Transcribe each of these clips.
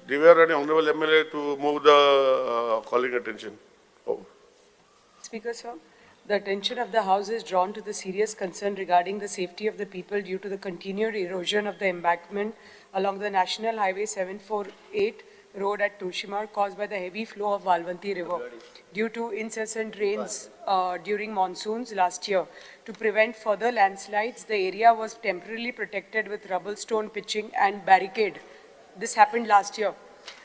DVR and Honorable MLA to move the calling attention. Oh. Speaker, sir, the attention of the House is drawn to the serious concern regarding the safety of the people due to the continued erosion of the embankment along the National Highway 748 road at Tulshimar caused by the heavy flow of Valvanti River due to incessant rains during monsoons last year. To prevent further landslides, the area was temporarily protected with rubble stone pitching and barricade. This happened last year.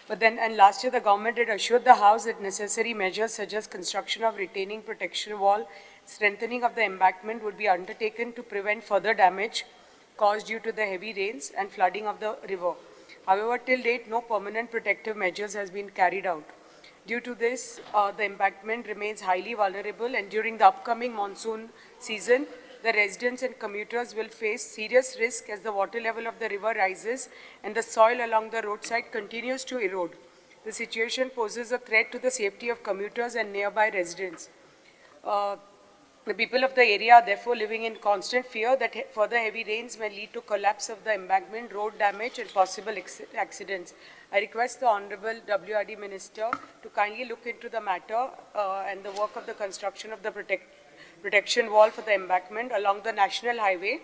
And last year the government had assured the House that necessary measures such as construction of retaining protection wall, strengthening of the embankment would be undertaken to prevent further damage caused due to the heavy rains and flooding of the river. However, till date, no permanent protective measures has been carried out. Due to this, the embankment remains highly vulnerable, and during the upcoming monsoon season, the residents and commuters will face serious risk as the water level of the river rises and the soil along the roadside continues to erode. The situation poses a threat to the safety of commuters and nearby residents. The people of the area are therefore living in constant fear that further heavy rains may lead to collapse of the embankment, road damage and possible accidents. I request the Honorable WRD Minister to kindly look into the matter and the work of the construction of the protection wall for the embankment along the National Highway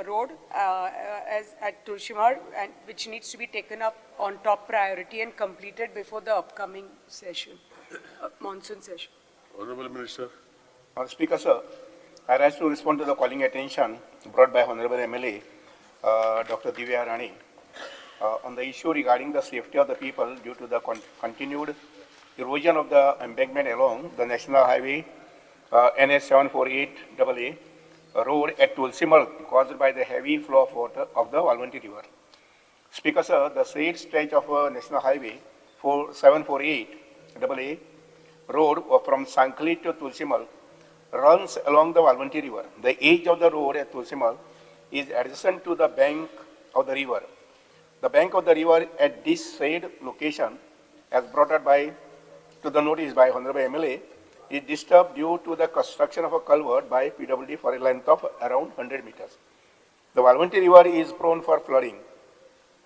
road as at Tulshimar, and which needs to be taken up on top priority and completed before the upcoming session, monsoon session. Honorable Minister. Speaker, sir, I rise to respond to the calling attention brought by Honorable MLA Dr. Divya Rani on the issue regarding the safety of the people due to the continued erosion of the embankment along the National Highway NS 748AA road at Tulsimar caused by the heavy flow of water of the Valvanti River. Speaker, sir, the said stretch of National Highway 748AA road from Sankli to Tulsimar runs along the Valvanti River. The edge of the road at Tulsimal is adjacent to the bank of the river. The bank of the river at this said location, as brought up to the notice by Honorable MLA, is disturbed due to the construction of a culvert by PWD for a length of around 100 meters. The Valvanti River is prone for flooding.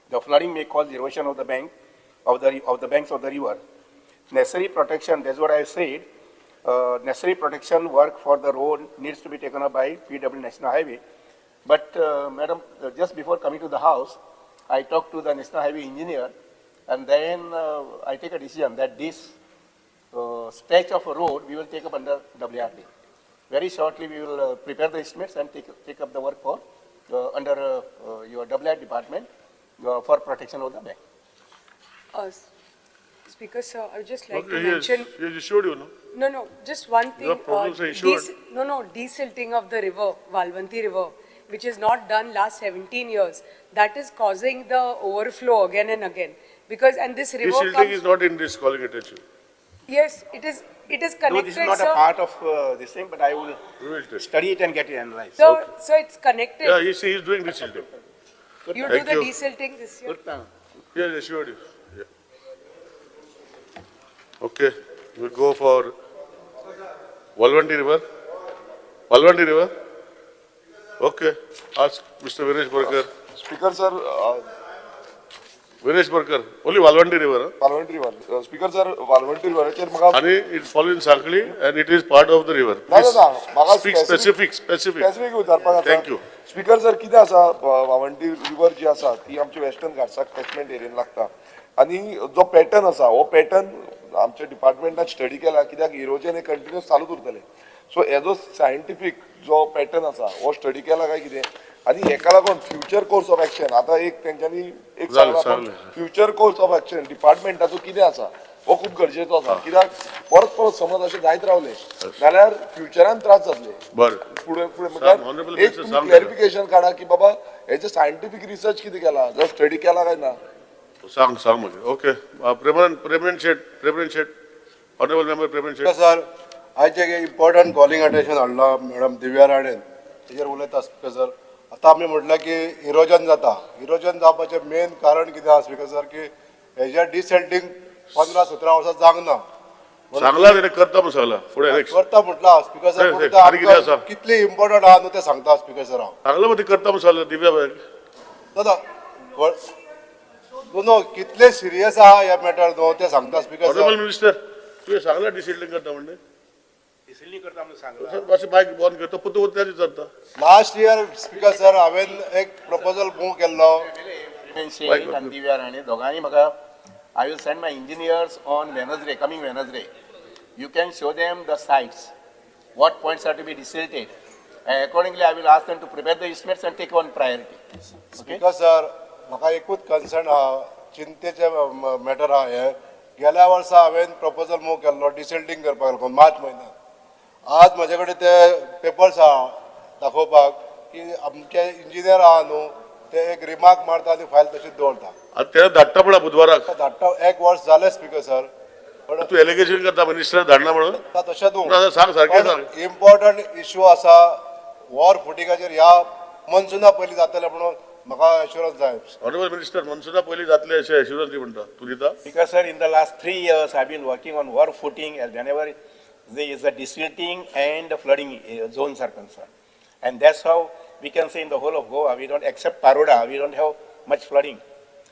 The flooding may cause erosion of the bank of the banks of the river. Necessary protection, that's what I said. Necessary protection work for the road needs to be taken up by PW National Highway. But, Madam, just before coming to the House, I talked to the National Highway engineer, and then I take a decision that this stretch of a road we will take up under WRD. Very shortly, we will prepare the estimates and take up the work for under your WRD department for protection of the bank. Speaker, sir, I would just like to mention. Yes, he showed you, no? No, just one thing. Desilting of the river, Valvanti River, which is not done last 17 years, that is causing the overflow again and again. Because, and this river Desilting is not in this calling attention. Yes, it is connected, No, this is not sir. a part of this thing, but I will study it and get it analyzed. So it's connected. Yeah, he is doing desilting. You do Thank the you. desilting this year? Yes, I showed you. Yeah. Okay, we'll go for Valvanti River. Valvanti River. Okay, ask Mr. Vinesh Barkar. Speaker, sir, Vinesh Barkar, only Valvanti River. Valvanti River. Speaker, sir, Valvanti River. Sir, maga And it falls in Sankli and it is part of the river. maga Speak specific. specific विचारपाक Thank you. Speaker sir कितें आसा वावंटी river जी आसा ती आमच्या western घाटसाक catchment एरियेन लागता आनी जो pattern आसा हो पॅटर्न आमच्या डिपार्टमेंटान स्टडी केला कित्याक इरोजन हे कंटिन्यूस चालूच उरतले सो एज अ सायंटिफीक जो पॅटर्न आसा हो स्टडी केला काय कितें आनी हेका लागून फ्युचर कोर्स ऑफ एक्शन आतां एक तेंच्यांनी एक फ्युचर कोर्स ऑफ एक्शन डिपार्टमेंटाचो कितें आसा हो खूब गरजेचो आसा कित्याक परत परत समज अशें जायत रावले जाल्यार फ्युचरान त्रास जातले फुडें म्हणजे एक क्लॅरिफिकेशन काडा की बाबा हेचे सायंटिफीक रिसर्च कितें केला जो स्टडी केला काय ना सांग मुझे. ओके. प्रेमन शेट. ऑनरेबल मेंबर प्रेमन शेट. सर, आज एक इम्पॉर्टंट कॉलिंग अटेंशन हाडला मॅडम दिव्या राणेन तेजेर उलयता स्पीकर सर. आतां आमी म्हटलें की इरोजन जाता. इरोजन जावपाचें मेन कारण कितें आसा स्पीकर सर की हेजें डिसेल्टिंग 15-17 वर्सां जावंक ना. सांगला तेणे करता म्हणून सांगला. फुडें नेक्स्ट. करता म्हटला स्पीकर सर. कितली इम्पॉर्टंट आहा न्हू तें सांगता स्पीकर सर हांव. सांगला मग ते करता म्हणून सांगला दिव्या बाय. दादा तूं न्हू कितले सिरियस आहा ह्या मॅटर न्हू ते सांगता स्पीकर ऑनरेबल सर. मिनिस्टर तुवें सांगला डिसिल्डिंग करता म्हणजे डिसिल्डिंग करता म्हणून सांगला. मातशें बायक बंद करता पुतू उरल्याची जाता लास्ट इयर स्पीकर सर हांवें एक प्रपोजल मूव केल्लो. Sheikh and Divya Rani, दोघांनी म्हाका I will send my engineers on Wednesday, coming Wednesday. You can show them the sites, what points are to be desilted. And accordingly, I will ask them to prepare the estimates and take on priority. Okay? Speaker sir म्हाका एकूच concern आहा चिंतेचे matter आहा हे. गेल्या वर्सा हांवें proposal move केल्लो desilting करपाक लागून मार्च म्हयन्यात. आज म्हाजे कडेन ते पेपर्स आहा दाखोवपाक की आमचे इंजिनियर आहा न्हू ते एक रिमार्क मारता आनी फायल तशीच दवरता. आतां तें धाडटा पळय बुधवाराक धाडटा 1 वर्स जालें स्पीकर सर. पण तूं एलिगेशन करता मिनिस्टर धाडना म्हणून आता तशें ना, ना, सांग, सारकें सांग. इम्पॉर्टंट इश्यू आसा वॉर फुटिंगाचेर ह्या मनसुना पयलीं जातले म्हणून म्हाका एश्युरन्स जाय. ऑनरेबल मिनिस्टर मनसुना पयलीं जातलें अशें एश्युरन्स दी म्हणटा तूं दिता. Because sir, in the last 3 years, I've been working on war footing and whenever there is a desilting and flooding zones are concerned. And that's how we can say in the whole of Goa, we don't, except Paroda, we don't have much flooding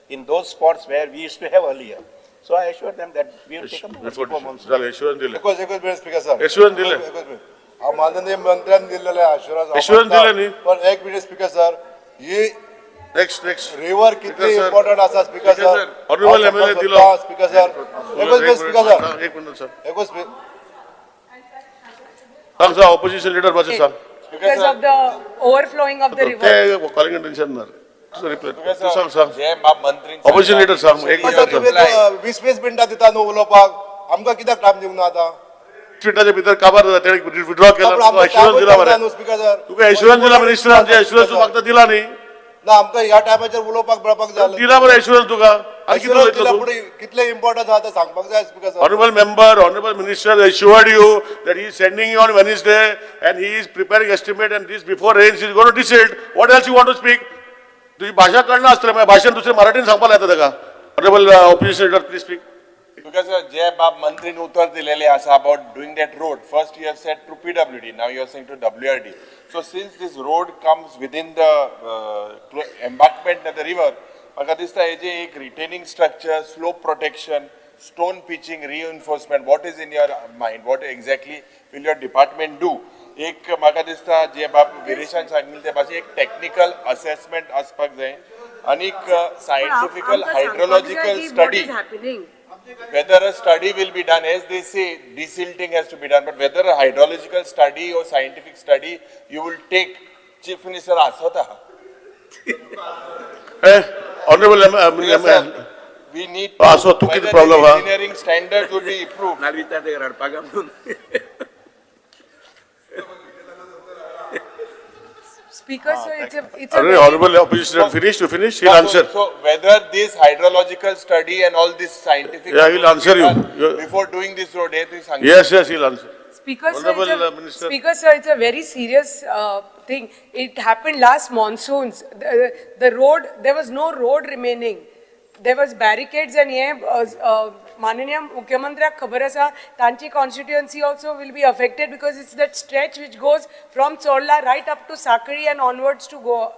in those spots where we used to have earlier. So I assured them that we will take up before monsoon. जालें assurance दिलें. एकूच minute speaker sir. Assurance दिले. हांव माननीय मंत्र्यान दिलेले Assurance assurance दिले न्ही. पण 1 मिनिट स्पीकर सर ही नेक्स्ट रिव्हर कितली Speaker sir. इम्पॉर्टंट आसा स्पीकर सर. Honorable MLA दिलो. स्पीकर सर एकूच मिनिट स्पीकर सर एक मिनिट सर एकूच मिनिट. सांग सांग ऑपोजिशन लीडर मातशें सांग. Because of the overflowing of the river. ते कॉलिंग टेन्शन ना तू सांग सांग जे बाब मंत्री ऑपोजिशन लीडर सांग एक असं मिनिट तुम्ही 20 मिनिटां दिता न्हू उलोवपाक आमकां कित्याक टायम दिवंक ना आतां. मिनिटाच्या भितर काबार जाता तेणे विड्रॉ केला आपण तुका आमकां एश्युरन्स दिला time मरे न्हू स्पीकर सर. तुका एश्युरन्स दिला मिनिस्टरान जे एश्युरन्स तू म्हाका दिला न्ही ना आमकां ह्या टायमाचेर उलोवपाक मेळपाक जाय. दिला मरे एश्युरन्स तुका आनी कितें Assurance उलयतलो दिला तू पुढे कितले इम्पॉर्टंट आहा ते सांगपाक जाय speaker sir. Honorable member, honorable minister assured you that he is sending you on Wednesday and he is preparing estimate and this before rains he is going to desilt. What else you want to speak? तुझी भाषा कळना आसतलें मागीर भाशण दुसरें मराठीन सांगपाक येता ताका. Honorable opposition leader, please speak. because जे बाब मंत्रीन उतर दिलेले आसा about doing that road, first you have said to PWD, now you are saying to WRD. So since this road comes within the embankment of the river, म्हाका दिसता हेजे एक retaining structure, slope protection, stone pitching, reinforcement, what is in your mind, what exactly will your department do? एक म्हाका दिसता जे बाब गिरीशान सांगिल्ले ते भाशेन एक technical assessment आसपाक जाय आनीक scientifical hydrological study. Whether a study will be done, as they say, desilting has to be done, but whether a hydrological study or scientific study you will take, Chief Minister Asota. Honorable We need Ah, so तू किती problem हा? engineering standards will be improved. नालविता ते रडपाक म्हणून. Speaker, sir, it's a very, honorable opposition leader finished to finish he'll answer. So whether this hydrological study and all this scientific. Yeah, he will answer you. Before doing this road, Yes, he'll answer. Speaker, sir, Honorable, Minister. Speaker, sir, it's a very serious thing. It happened last monsoons. The road, there was no road remaining. There was barricades and माननीय मुख्यमंत्र्याक खबर आसा तांची constituency also will be affected because it's that stretch which goes from Chorla right up to Sakari and onwards to Goa,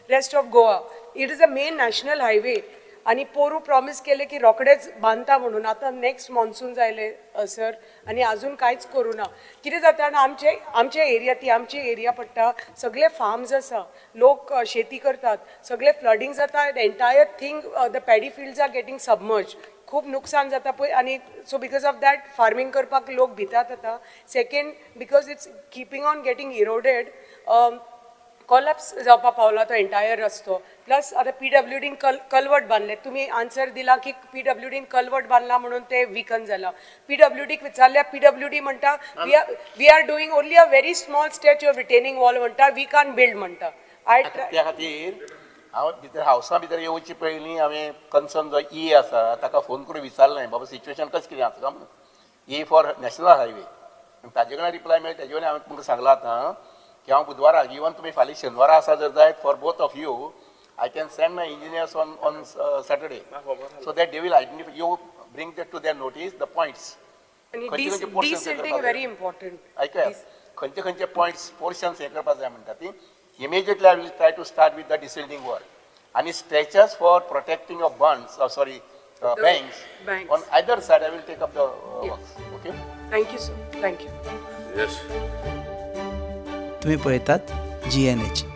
rest of Goa. It is a main national highway. आणि पोरू promise केले की रोकडेच बांधता म्हणून आता next monsoon जायले sir आणि अजून कांयच करू ना. कितें जाता आमचे एरिया ती आमची एरिया पडटा सगळे फार्म्स आसा लोक शेती करतात सगळे फ्लडिंग जाता entire thing the paddy fields are getting submerge खूप नुकसान जाता पळय आणि so because of that farming करपाक लोक भितात आता. Second because it's keeping on getting eroded collapse जावपाक पावला तो एंटायर रस्तो. प्लस आता PWDन कलवट बांधले. तुम्ही आन्सर दिला की PWDन कलवट बांधला म्हणून ते विकन जाला. PWDक विचारल्या PWD म्हणटा we are doing only a very small stretch of retaining wall म्हणटा वी कान बिल्ड म्हणटा. त्या खातीर हांव भितर हावसा भितर येवचे पयलीं हांवें कन्सर्न जो ई आसा ताका फोन करून विचारलें बाबा सिच्युएशन कशें कितें आसा काय म्हणून. ई फॉर नॅशनल हायवे ताजे कडेन रिप्लाय मेळ्ळी तेजे कडेन हांवें तुमकां सांगलां आतां की हांव बुधवाराक इवन तुमी फाल्यां शेनवारा आसा जर जायत for both of you I can send my engineers on Saturday so that they will identify, you bring that to their notice, the points. आणि desilting very important. ऐकूयात खंयचे points portions हे करपाक जाय म्हणटा ती immediately I will try to start with the desilting work and stretchers for protecting of bonds, banks. banks. On either side, I will take up the Yeah. works, okay? Thank you, sir. Thank you. Yes. तुम्ही पळयतात GNH.